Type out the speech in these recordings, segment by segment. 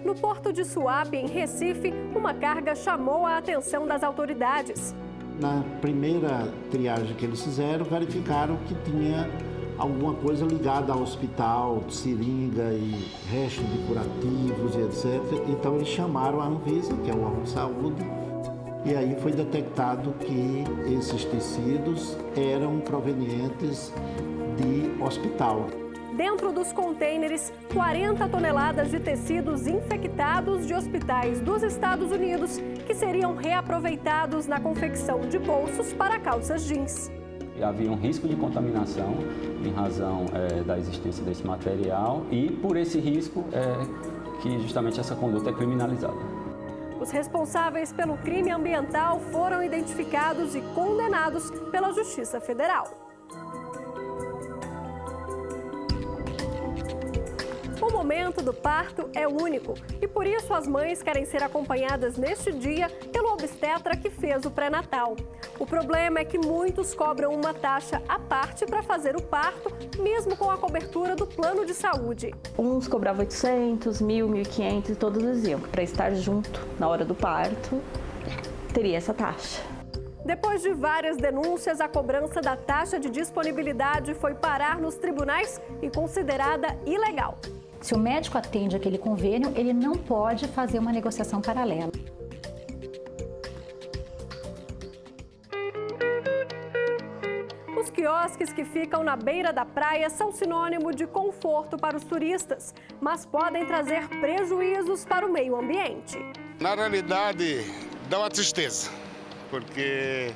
No porto de Suape, em Recife, uma carga chamou a atenção das autoridades. Na primeira triagem que eles fizeram, verificaram que tinha alguma coisa ligada ao hospital, seringa e resto de curativos e etc. Então eles chamaram a Anvisa, que é o órgão de saúde, e aí foi detectado que esses tecidos eram provenientes de hospital. Dentro dos contêineres, 40 toneladas de tecidos infectados de hospitais dos Estados Unidos que seriam reaproveitados na confecção de bolsos para calças jeans. Havia um risco de contaminação em razão da existência desse material e por esse risco que justamente essa conduta é criminalizada. Os responsáveis pelo crime ambiental foram identificados e condenados pela Justiça Federal. O momento do parto é único e por isso as mães querem ser acompanhadas neste dia pelo obstetra que fez o pré-natal. O problema é que muitos cobram uma taxa à parte para fazer o parto, mesmo com a cobertura do plano de saúde. Uns cobravam 800, 1.000, 1.500 e todos diziam que para estar junto na hora do parto teria essa taxa. Depois de várias denúncias, a cobrança da taxa de disponibilidade foi parar nos tribunais e considerada ilegal. Se o médico atende aquele convênio, ele não pode fazer uma negociação paralela. Os quiosques que ficam na beira da praia são sinônimo de conforto para os turistas, mas podem trazer prejuízos para o meio ambiente. Na realidade, dá uma tristeza, porque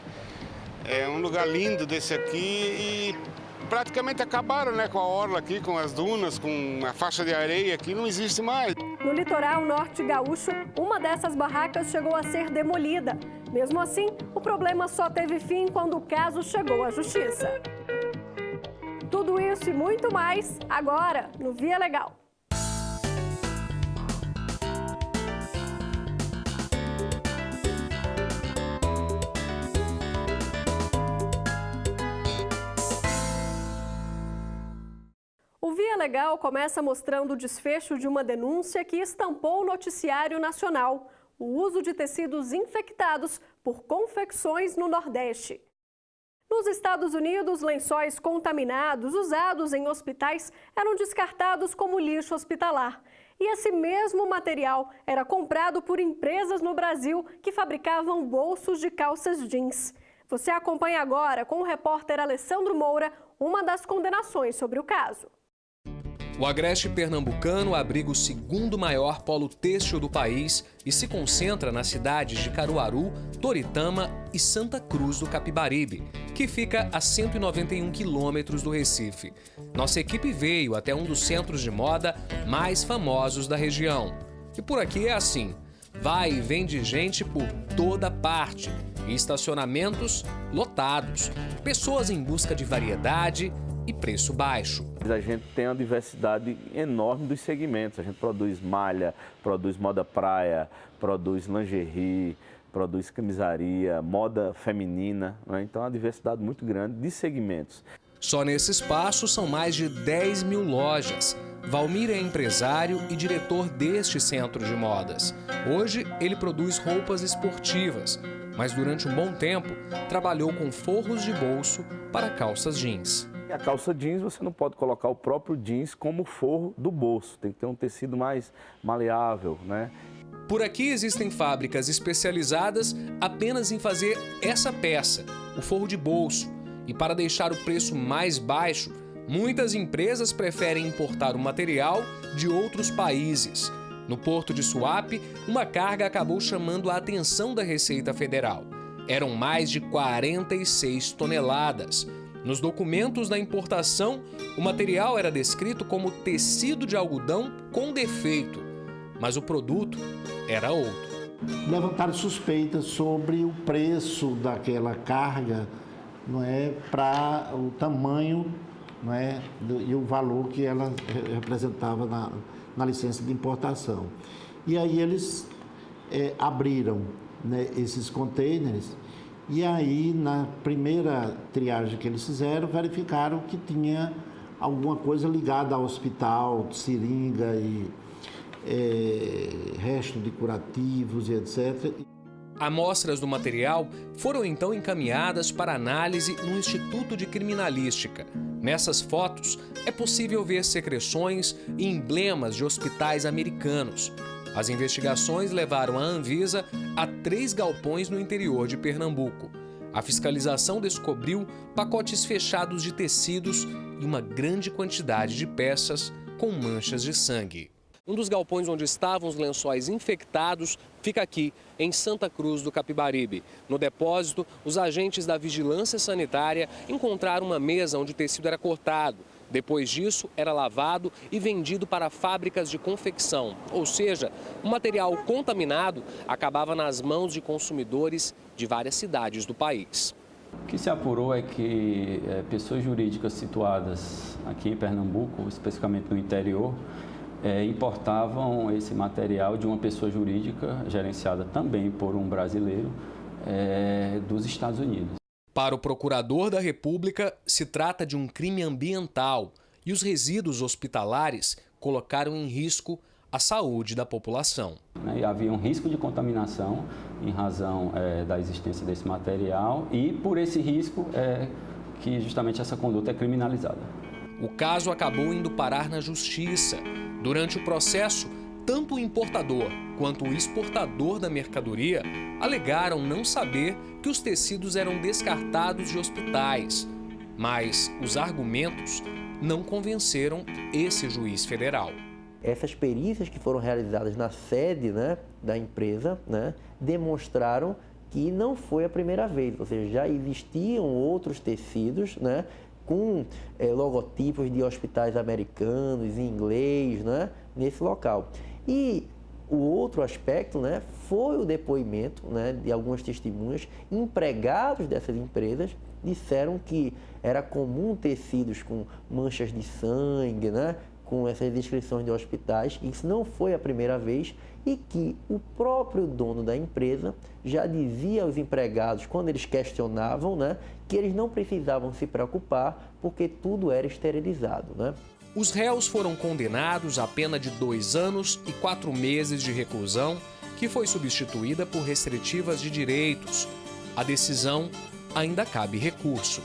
é um lugar lindo desse aqui e praticamente acabaram, né, com a orla aqui, com as dunas, com a faixa de areia que não existe mais. No litoral norte gaúcho, uma dessas barracas chegou a ser demolida. Mesmo assim, o problema só teve fim quando o caso chegou à justiça. Tudo isso e muito mais agora no Via Legal. O Via Legal começa mostrando o desfecho de uma denúncia que estampou o noticiário nacional: o uso de tecidos infectados por confecções no Nordeste. Nos Estados Unidos, lençóis contaminados usados em hospitais eram descartados como lixo hospitalar. E esse mesmo material era comprado por empresas no Brasil que fabricavam bolsos de calças jeans. Você acompanha agora, com o repórter Alessandro Moura, uma das condenações sobre o caso. O Agreste pernambucano abriga o segundo maior polo têxtil do país e se concentra nas cidades de Caruaru, Toritama e Santa Cruz do Capibaribe, que fica a 191 quilômetros do Recife. Nossa equipe veio até um dos centros de moda mais famosos da região. E por aqui é assim, vai e vem de gente por toda parte, e estacionamentos lotados, pessoas em busca de variedade e preço baixo. A gente tem uma diversidade enorme dos segmentos. A gente produz malha, produz moda praia, produz lingerie, produz camisaria, moda feminina, né? Então, é uma diversidade muito grande de segmentos. Só nesse espaço são mais de 10 mil lojas. Valmir é empresário e diretor deste centro de modas. Hoje, ele produz roupas esportivas, mas durante um bom tempo, trabalhou com forros de bolso para calças jeans. A calça jeans, você não pode colocar o próprio jeans como forro do bolso. Tem que ter um tecido mais maleável, né? Por aqui existem fábricas especializadas apenas em fazer essa peça, o forro de bolso. E para deixar o preço mais baixo, muitas empresas preferem importar o material de outros países. No porto de Suape, uma carga acabou chamando a atenção da Receita Federal. Eram mais de 46 toneladas. Nos documentos da importação, o material era descrito como tecido de algodão com defeito, mas o produto era outro. Levantaram suspeitas sobre o preço daquela carga, não é, para o tamanho, não é, e o valor que ela representava na licença de importação. E aí eles abriram, né, esses contêineres. E aí, na primeira triagem que eles fizeram, verificaram que tinha alguma coisa ligada ao hospital, seringa e resto de curativos e etc. Amostras do material foram então encaminhadas para análise no Instituto de Criminalística. Nessas fotos, é possível ver secreções e emblemas de hospitais americanos. As investigações levaram a Anvisa a 3 galpões no interior de Pernambuco. A fiscalização descobriu pacotes fechados de tecidos e uma grande quantidade de peças com manchas de sangue. Um dos galpões onde estavam os lençóis infectados fica aqui, em Santa Cruz do Capibaribe. No depósito, os agentes da Vigilância Sanitária encontraram uma mesa onde o tecido era cortado. Depois disso, era lavado e vendido para fábricas de confecção. Ou seja, o material contaminado acabava nas mãos de consumidores de várias cidades do país. O que se apurou é que pessoas jurídicas situadas aqui em Pernambuco, especificamente no interior, importavam esse material de uma pessoa jurídica, gerenciada também por um brasileiro, dos Estados Unidos. Para o procurador da República, se trata de um crime ambiental e os resíduos hospitalares colocaram em risco a saúde da população. E havia um risco de contaminação em razão da existência desse material e por esse risco que justamente essa conduta é criminalizada. O caso acabou indo parar na justiça. Durante o processo, tanto o importador quanto o exportador da mercadoria alegaram não saber que os tecidos eram descartados de hospitais. Mas os argumentos não convenceram esse juiz federal. Essas perícias que foram realizadas na sede, da empresa, demonstraram que não foi a primeira vez, ou seja, já existiam outros tecidos, com logotipos de hospitais americanos, em inglês, nesse local. E o outro aspecto foi o depoimento de algumas testemunhas. Empregados dessas empresas disseram que era comum tecidos com manchas de sangue, com essas descrições de hospitais, isso não foi a primeira vez e que o próprio dono da empresa já dizia aos empregados, quando eles questionavam, que eles não precisavam se preocupar porque tudo era esterilizado. Os réus foram condenados a pena de 2 anos e 4 meses de reclusão, que foi substituída por restritivas de direitos. A decisão ainda cabe recurso.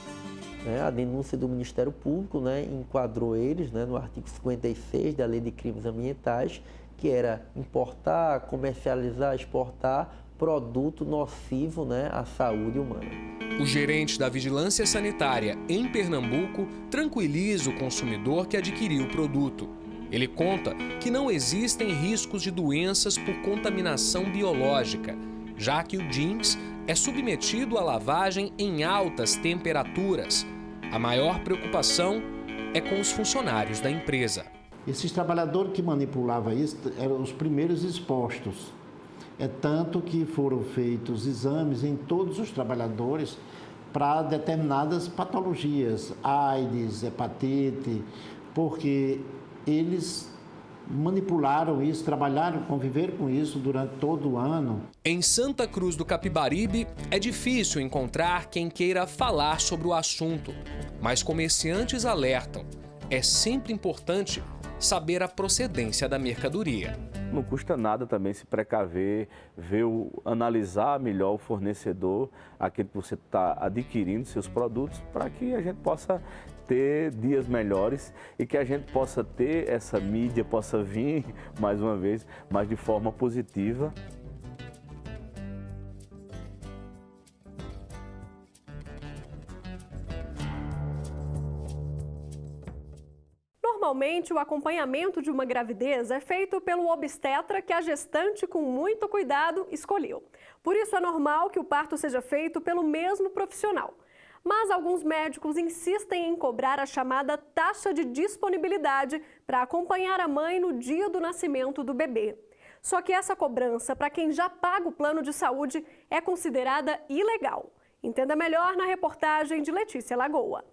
A denúncia do Ministério Público enquadrou eles no artigo 56 da Lei de Crimes Ambientais, que era importar, comercializar, exportar produto nocivo à saúde humana. O gerente da Vigilância Sanitária em Pernambuco tranquiliza o consumidor que adquiriu o produto. Ele conta que não existem riscos de doenças por contaminação biológica, já que o jeans é submetido à lavagem em altas temperaturas. A maior preocupação é com os funcionários da empresa. Esses trabalhadores que manipulavam isso eram os primeiros expostos. É tanto que foram feitos exames em todos os trabalhadores para determinadas patologias, AIDS, hepatite, porque eles manipularam isso, trabalharam, conviveram com isso durante todo o ano. Em Santa Cruz do Capibaribe, é difícil encontrar quem queira falar sobre o assunto, mas comerciantes alertam, é sempre importante saber a procedência da mercadoria. Não custa nada também se precaver, analisar melhor o fornecedor, aquele que você está adquirindo seus produtos, para que a gente possa ter dias melhores e que a gente possa ter essa mídia, possa vir mais uma vez, mas de forma positiva. Normalmente, o acompanhamento de uma gravidez é feito pelo obstetra que a gestante, com muito cuidado, escolheu. Por isso, é normal que o parto seja feito pelo mesmo profissional. Mas alguns médicos insistem em cobrar a chamada taxa de disponibilidade para acompanhar a mãe no dia do nascimento do bebê. Só que essa cobrança, para quem já paga o plano de saúde, é considerada ilegal. Entenda melhor na reportagem de Letícia Lagoa.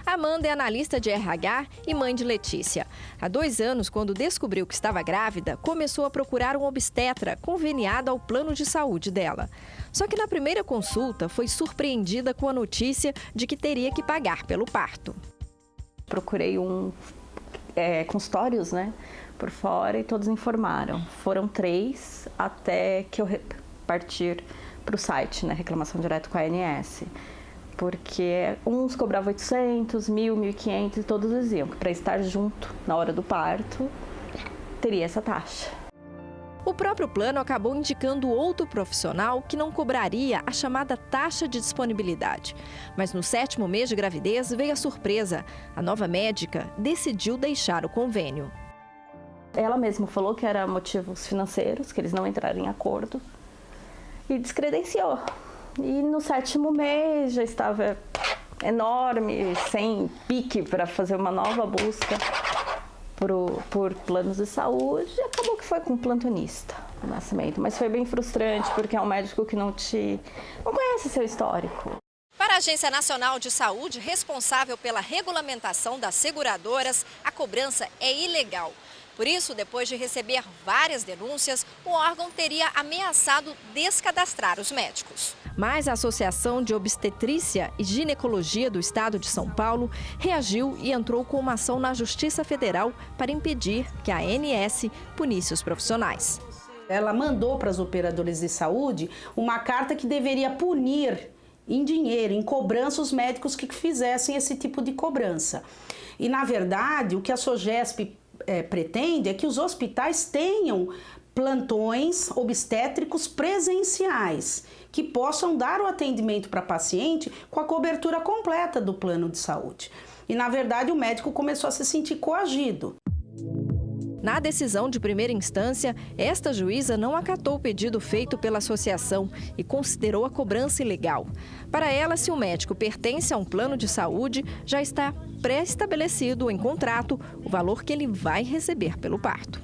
Amanda é analista de RH e mãe de Letícia. Há 2 anos, quando descobriu que estava grávida, começou a procurar um obstetra conveniado ao plano de saúde dela. Só que na primeira consulta foi surpreendida com a notícia de que teria que pagar pelo parto. Procurei consultórios, por fora e todos informaram. Foram 3 até que eu partir para o site, né, reclamação direto com a ANS. Porque uns cobravam 800, 1.000, 1.500 e todos diziam que para estar junto na hora do parto teria essa taxa. O próprio plano acabou indicando outro profissional que não cobraria a chamada taxa de disponibilidade. Mas no 7º mês de gravidez veio a surpresa. A nova médica decidiu deixar o convênio. Ela mesma falou que era motivos financeiros, que eles não entraram em acordo, e descredenciou. E no 7º mês já estava enorme, sem pique para fazer uma nova busca por planos de saúde, e acabou que foi com um plantonista no nascimento. Mas foi bem frustrante, porque é um médico que não conhece seu histórico. Para a Agência Nacional de Saúde, responsável pela regulamentação das seguradoras, a cobrança é ilegal. Por isso, depois de receber várias denúncias, o órgão teria ameaçado descadastrar os médicos. Mas a Associação de Obstetrícia e Ginecologia do Estado de São Paulo reagiu e entrou com uma ação na Justiça Federal para impedir que a ANS punisse os profissionais. Ela mandou para as operadoras de saúde uma carta que deveria punir em dinheiro, em cobrança, os médicos que fizessem esse tipo de cobrança. E, na verdade, o que a SOGESP pretende é que os hospitais tenham plantões obstétricos presenciais, que possam dar o atendimento para paciente com a cobertura completa do plano de saúde. E, na verdade, o médico começou a se sentir coagido. Na decisão de primeira instância, esta juíza não acatou o pedido feito pela associação e considerou a cobrança ilegal. Para ela, se o médico pertence a um plano de saúde, já está pré-estabelecido em contrato o valor que ele vai receber pelo parto.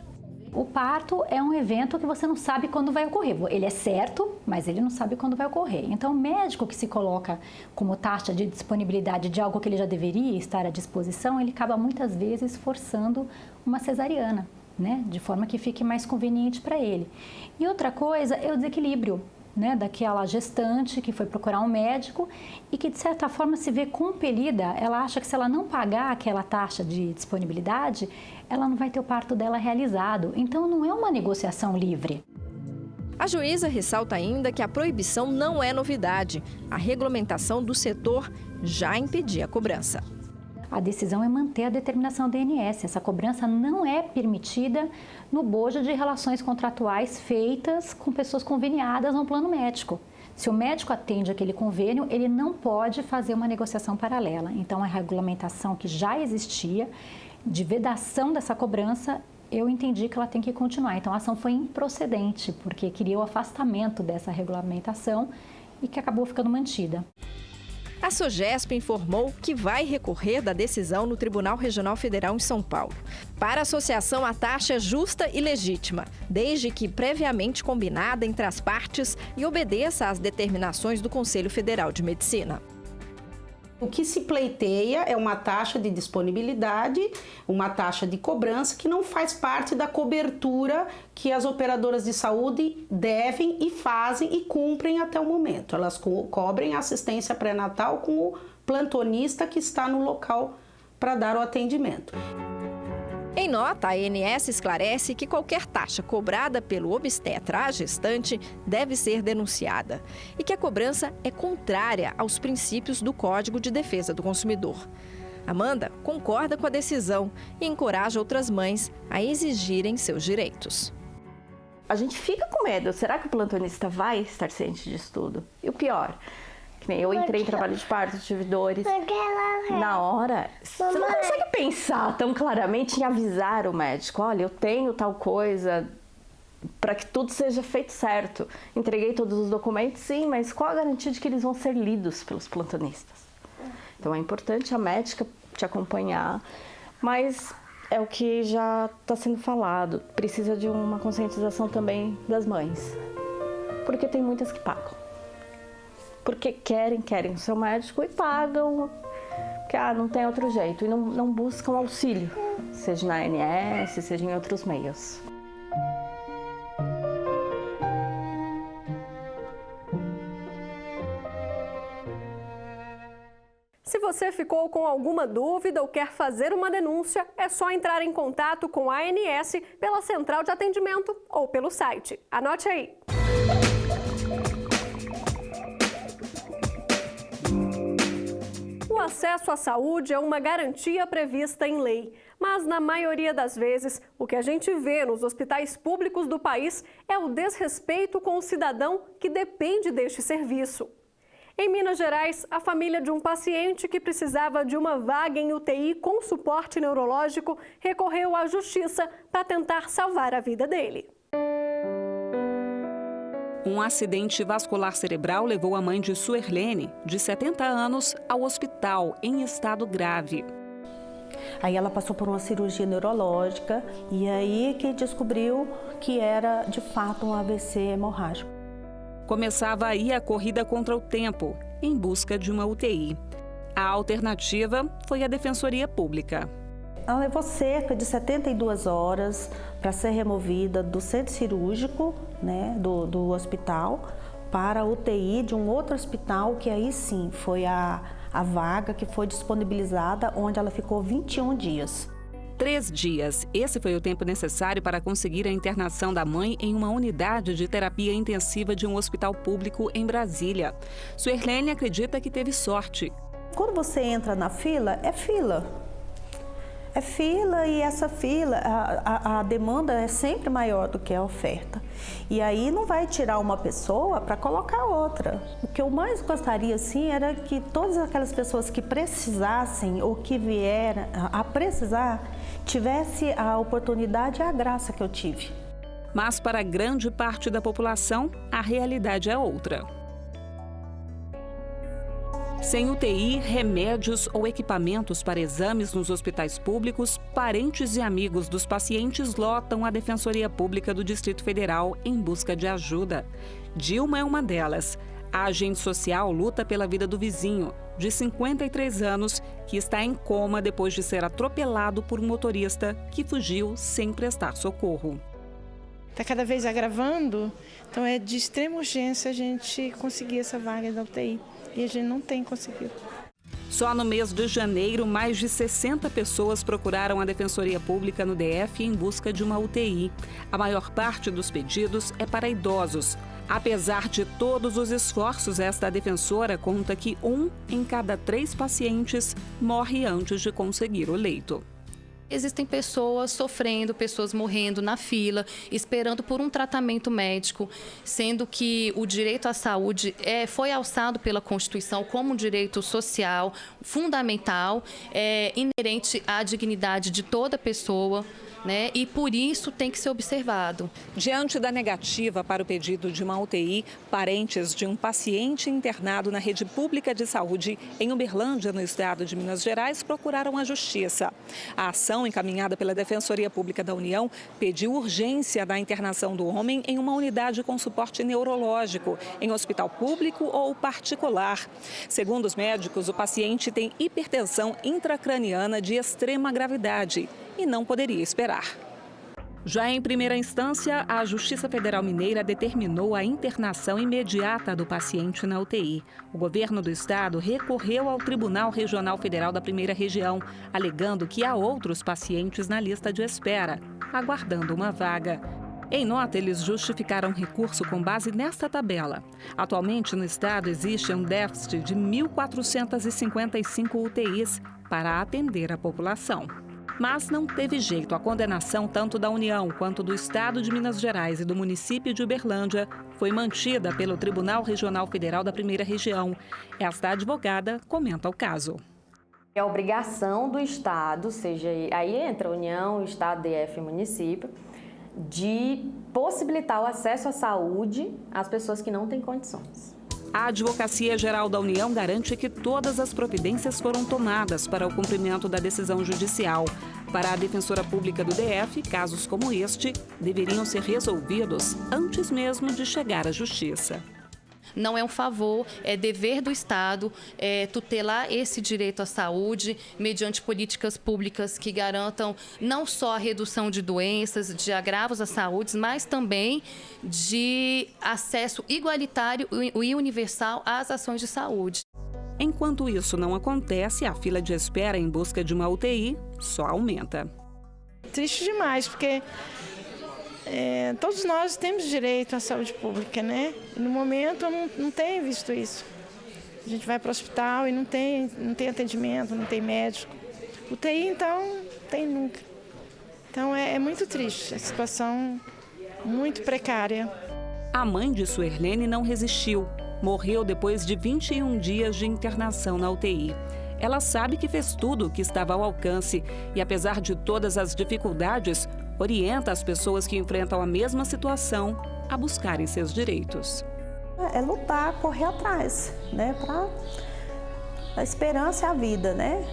O parto é um evento que você não sabe quando vai ocorrer. Ele é certo, mas ele não sabe quando vai ocorrer. Então, o médico que se coloca como taxa de disponibilidade de algo que ele já deveria estar à disposição, ele acaba muitas vezes forçando uma cesariana, né? De forma que fique mais conveniente para ele. E outra coisa é o desequilíbrio, né, daquela gestante que foi procurar um médico e que, de certa forma, se vê compelida. Ela acha que se ela não pagar aquela taxa de disponibilidade, ela não vai ter o parto dela realizado. Então, não é uma negociação livre. A juíza ressalta ainda que a proibição não é novidade. A regulamentação do setor já impedia a cobrança. A decisão é manter a determinação da ANS. Essa cobrança não é permitida no bojo de relações contratuais feitas com pessoas conveniadas no plano médico. Se o médico atende aquele convênio, ele não pode fazer uma negociação paralela. Então, a regulamentação que já existia, de vedação dessa cobrança, eu entendi que ela tem que continuar. Então, a ação foi improcedente, porque queria o afastamento dessa regulamentação e que acabou ficando mantida. A SOGESP informou que vai recorrer da decisão no Tribunal Regional Federal em São Paulo. Para a associação, a taxa é justa e legítima, desde que previamente combinada entre as partes e obedeça às determinações do Conselho Federal de Medicina. O que se pleiteia é uma taxa de disponibilidade, uma taxa de cobrança que não faz parte da cobertura que as operadoras de saúde devem e fazem e cumprem até o momento. Elas cobrem assistência pré-natal com o plantonista que está no local para dar o atendimento. Em nota, a ANS esclarece que qualquer taxa cobrada pelo obstetra à gestante deve ser denunciada e que a cobrança é contrária aos princípios do Código de Defesa do Consumidor. Amanda concorda com a decisão e encoraja outras mães a exigirem seus direitos. A gente fica com medo. Será que o plantonista vai estar ciente disso tudo? E o pior, que nem eu entrei em trabalho de parto, tive dores. Na hora, você não consegue pensar tão claramente em avisar o médico. Olha, eu tenho tal coisa, para que tudo seja feito certo. Entreguei todos os documentos, sim, mas qual a garantia de que eles vão ser lidos pelos plantonistas? Então é importante a médica te acompanhar, mas é o que já está sendo falado. Precisa de uma conscientização também das mães, porque tem muitas que pagam. Porque querem o seu médico e pagam, porque não tem outro jeito. E não buscam auxílio, seja na ANS, seja em outros meios. Se você você ficou com alguma dúvida ou quer fazer uma denúncia, é só entrar em contato com a ANS pela central de atendimento ou pelo site. Anote aí. O acesso à saúde é uma garantia prevista em lei, mas na maioria das vezes, o que a gente vê nos hospitais públicos do país é o desrespeito com o cidadão que depende deste serviço. Em Minas Gerais, a família de um paciente que precisava de uma vaga em UTI com suporte neurológico recorreu à justiça para tentar salvar a vida dele. Um acidente vascular cerebral levou a mãe de Suerlene, de 70 anos, ao hospital em estado grave. Aí ela passou por uma cirurgia neurológica e aí que descobriu que era, de fato, um AVC hemorrágico. Começava aí a corrida contra o tempo, em busca de uma UTI. A alternativa foi a Defensoria Pública. Ela levou cerca de 72 horas para ser removida do centro cirúrgico, né, do hospital, para a UTI de um outro hospital, que aí sim foi a vaga que foi disponibilizada, onde ela ficou 21 dias. 3 dias. Esse foi o tempo necessário para conseguir a internação da mãe em uma unidade de terapia intensiva de um hospital público em Brasília. Suerlene acredita que teve sorte. Quando você entra na fila, é fila. É fila e essa fila, a demanda é sempre maior do que a oferta. E aí não vai tirar uma pessoa para colocar outra. O que eu mais gostaria, sim, era que todas aquelas pessoas que precisassem ou que vieram a precisar, tivesse a oportunidade e a graça que eu tive. Mas para grande parte da população, a realidade é outra. Sem UTI, remédios ou equipamentos para exames nos hospitais públicos, parentes e amigos dos pacientes lotam a Defensoria Pública do Distrito Federal em busca de ajuda. Dilma é uma delas. A agente social luta pela vida do vizinho, de 53 anos, que está em coma depois de ser atropelado por um motorista que fugiu sem prestar socorro. Está cada vez agravando, então é de extrema urgência a gente conseguir essa vaga da UTI. E a gente não tem conseguido. Só no mês de janeiro, mais de 60 pessoas procuraram a Defensoria Pública no DF em busca de uma UTI. A maior parte dos pedidos é para idosos. Apesar de todos os esforços, esta defensora conta que 1 em cada 3 pacientes morre antes de conseguir o leito. Existem pessoas sofrendo, pessoas morrendo na fila, esperando por um tratamento médico, sendo que o direito à saúde foi alçado pela Constituição como um direito social fundamental, inerente à dignidade de toda pessoa, né? E por isso tem que ser observado. Diante da negativa para o pedido de uma UTI, parentes de um paciente internado na rede pública de saúde em Uberlândia, no estado de Minas Gerais, procuraram a Justiça. A ação encaminhada pela Defensoria Pública da União pediu urgência da internação do homem em uma unidade com suporte neurológico, em hospital público ou particular. Segundo os médicos, o paciente tem hipertensão intracraniana de extrema gravidade e não poderia esperar. Já em primeira instância, a Justiça Federal Mineira determinou a internação imediata do paciente na UTI. O governo do estado recorreu ao Tribunal Regional Federal da Primeira Região, alegando que há outros pacientes na lista de espera, aguardando uma vaga. Em nota, eles justificaram recurso com base nesta tabela. Atualmente, no estado, existe um déficit de 1.455 UTIs para atender a população. Mas não teve jeito. A condenação tanto da União quanto do Estado de Minas Gerais e do município de Uberlândia foi mantida pelo Tribunal Regional Federal da Primeira Região. Esta advogada comenta o caso. É obrigação do Estado, seja aí entra a União, Estado, DF e município, de possibilitar o acesso à saúde às pessoas que não têm condições. A Advocacia Geral da União garante que todas as providências foram tomadas para o cumprimento da decisão judicial. Para a Defensora Pública do DF, casos como este deveriam ser resolvidos antes mesmo de chegar à Justiça. Não é um favor, é dever do Estado tutelar esse direito à saúde mediante políticas públicas que garantam não só a redução de doenças, de agravos à saúde, mas também de acesso igualitário e universal às ações de saúde. Enquanto isso não acontece, a fila de espera em busca de uma UTI só aumenta. Triste demais, porque todos nós temos direito à saúde pública, né? E no momento eu não tenho visto isso. A gente vai para o hospital e não tem atendimento, não tem médico. UTI, então, não tem nunca. Então é muito triste, a situação muito precária. A mãe de Suerlene não resistiu. Morreu depois de 21 dias de internação na UTI. Ela sabe que fez tudo o que estava ao alcance e, apesar de todas as dificuldades, orienta as pessoas que enfrentam a mesma situação a buscarem seus direitos. É lutar, correr atrás, né? A esperança é a vida, né?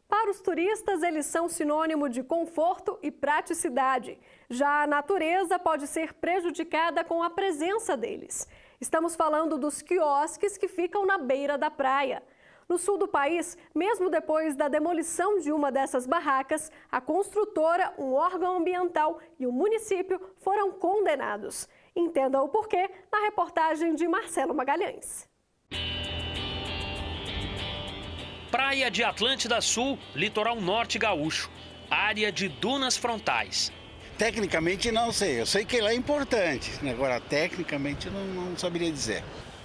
Para os turistas, eles são sinônimo de conforto e praticidade. Já a natureza pode ser prejudicada com a presença deles. Estamos falando dos quiosques que ficam na beira da praia. No sul do país, mesmo depois da demolição de uma dessas barracas, a construtora, um órgão ambiental e o município foram condenados. Entenda o porquê na reportagem de Marcelo Magalhães. Praia de Atlântida Sul, litoral norte gaúcho, área de dunas frontais. Tecnicamente não sei, eu sei que ela é importante, agora tecnicamente não saberia dizer.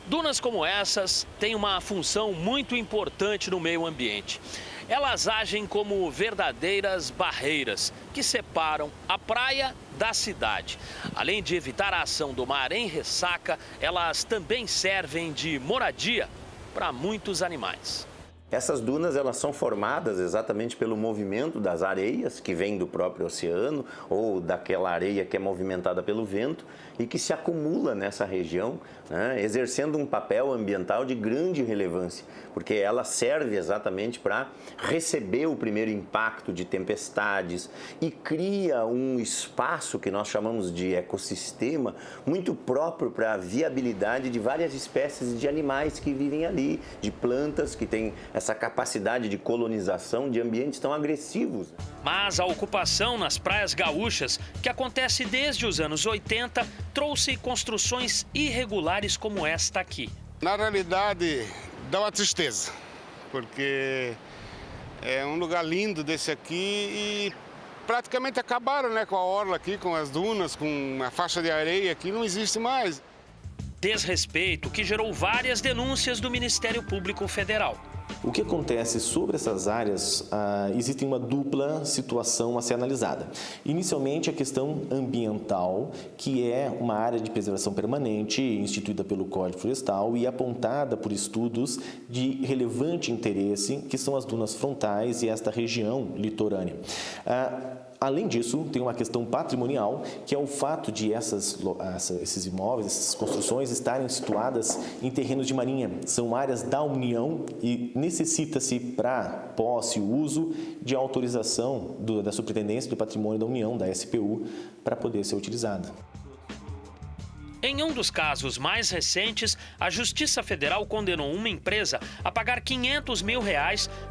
Dunas como essas têm uma função muito importante no meio ambiente. Elas agem como verdadeiras barreiras que separam a praia da cidade. Além de evitar a ação do mar em ressaca, elas também servem de moradia para muitos animais. Essas dunas elas são formadas exatamente pelo movimento das areias que vem do próprio oceano ou daquela areia que é movimentada pelo vento e que se acumula nessa região, né, exercendo um papel ambiental de grande relevância, porque ela serve exatamente para receber o primeiro impacto de tempestades e cria um espaço que nós chamamos de ecossistema muito próprio para a viabilidade de várias espécies de animais que vivem ali, de plantas que têm essa capacidade de colonização de ambientes tão agressivos. Mas a ocupação nas praias gaúchas, que acontece desde os anos 80, trouxe construções irregulares como esta aqui. Na realidade, dá uma tristeza, porque é um lugar lindo desse aqui e praticamente acabaram, né, com a orla aqui, com as dunas, com a faixa de areia aqui, não existe mais. Desrespeito que gerou várias denúncias do Ministério Público Federal. O que acontece sobre essas áreas, existe uma dupla situação a ser analisada. Inicialmente, a questão ambiental, que é uma área de preservação permanente instituída pelo Código Florestal e apontada por estudos de relevante interesse, que são as dunas frontais e esta região litorânea. Além disso, tem uma questão patrimonial, que é o fato de esses imóveis, essas construções estarem situadas em terrenos de marinha. São áreas da União e necessita-se para posse e uso de autorização da Superintendência do Patrimônio da União, da SPU, para poder ser utilizada. Em um dos casos mais recentes, a Justiça Federal condenou uma empresa a pagar R$500 mil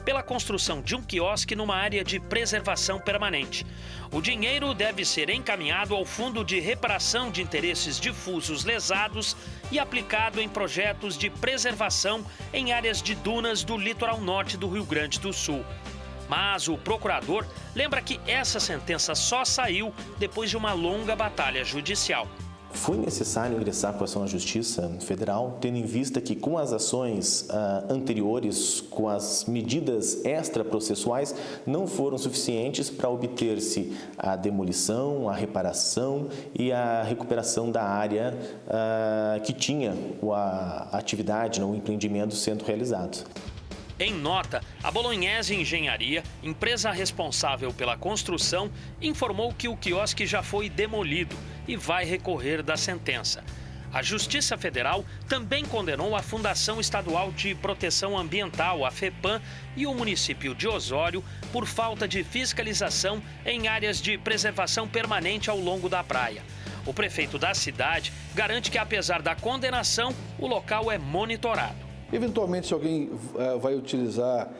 pela construção de um quiosque numa área de preservação permanente. O dinheiro deve ser encaminhado ao Fundo de Reparação de Interesses Difusos Lesados e aplicado em projetos de preservação em áreas de dunas do litoral norte do Rio Grande do Sul. Mas o procurador lembra que essa sentença só saiu depois de uma longa batalha judicial. Foi necessário ingressar com a ação na Justiça Federal, tendo em vista que com as ações anteriores, com as medidas extraprocessuais, não foram suficientes para obter-se a demolição, a reparação e a recuperação da área que tinha a atividade, o empreendimento sendo realizado. Em nota, a Bolognese Engenharia, empresa responsável pela construção, informou que o quiosque já foi demolido e vai recorrer da sentença. A Justiça Federal também condenou a Fundação Estadual de Proteção Ambiental, a FEPAM, e o município de Osório por falta de fiscalização em áreas de preservação permanente ao longo da praia. O prefeito da cidade garante que, apesar da condenação, o local é monitorado. Eventualmente, se alguém vai utilizar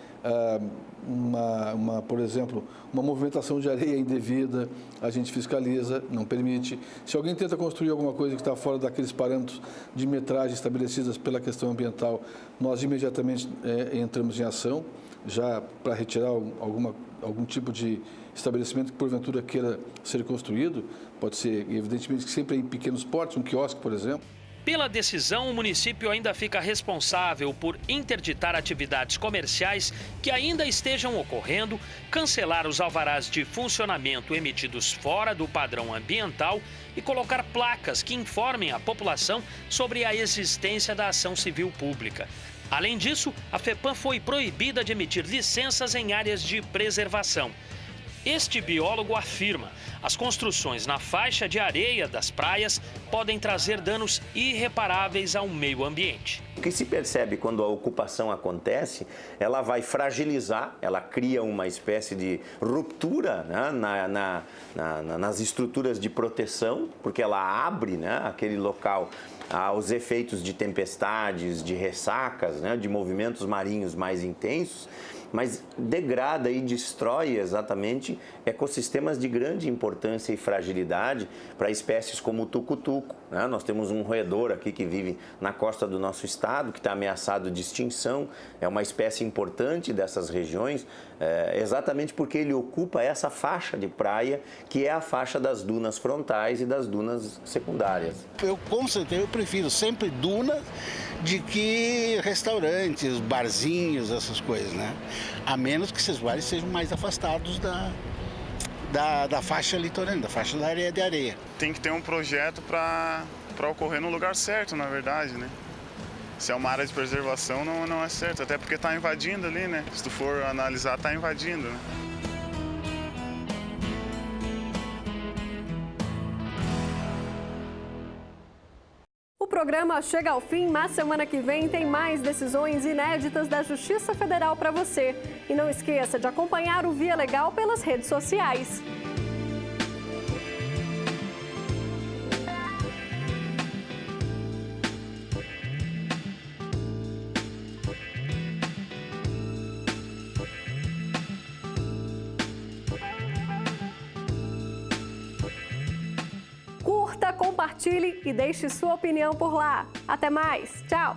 por exemplo, uma movimentação de areia indevida, a gente fiscaliza, não permite. Se alguém tenta construir alguma coisa que está fora daqueles parâmetros de metragem estabelecidos pela questão ambiental, nós imediatamente entramos em ação, já para retirar algum tipo de estabelecimento que porventura queira ser construído. Pode ser, evidentemente, que sempre em pequenos portes, um quiosque, por exemplo. Pela decisão, o município ainda fica responsável por interditar atividades comerciais que ainda estejam ocorrendo, cancelar os alvarás de funcionamento emitidos fora do padrão ambiental e colocar placas que informem a população sobre a existência da ação civil pública. Além disso, a FEPAM foi proibida de emitir licenças em áreas de preservação. Este biólogo afirma: as construções na faixa de areia das praias podem trazer danos irreparáveis ao meio ambiente. O que se percebe quando a ocupação acontece, ela vai fragilizar, ela cria uma espécie de ruptura, né, nas estruturas de proteção, porque ela abre, né, aquele local aos efeitos de tempestades, de ressacas, né, de movimentos marinhos mais intensos, mas degrada e destrói exatamente ecossistemas de grande importância e fragilidade para espécies como o tucutuco, né? Nós temos um roedor aqui que vive na costa do nosso estado, que está ameaçado de extinção, é uma espécie importante dessas regiões, exatamente porque ele ocupa essa faixa de praia, que é a faixa das dunas frontais e das dunas secundárias. Eu, com certeza, eu prefiro sempre duna de que restaurantes, barzinhos, essas coisas, né? A menos que esses bares sejam mais afastados da faixa litorânea, da faixa da areia de areia. Tem que ter um projeto para ocorrer no lugar certo, na verdade, né? Se é uma área de preservação, não é certo, até porque está invadindo ali, né? Se tu for analisar, está invadindo, né? O programa chega ao fim, mas semana que vem tem mais decisões inéditas da Justiça Federal para você. E não esqueça de acompanhar o Via Legal pelas redes sociais. Curta, compartilhe e deixe sua opinião por lá. Até mais, tchau!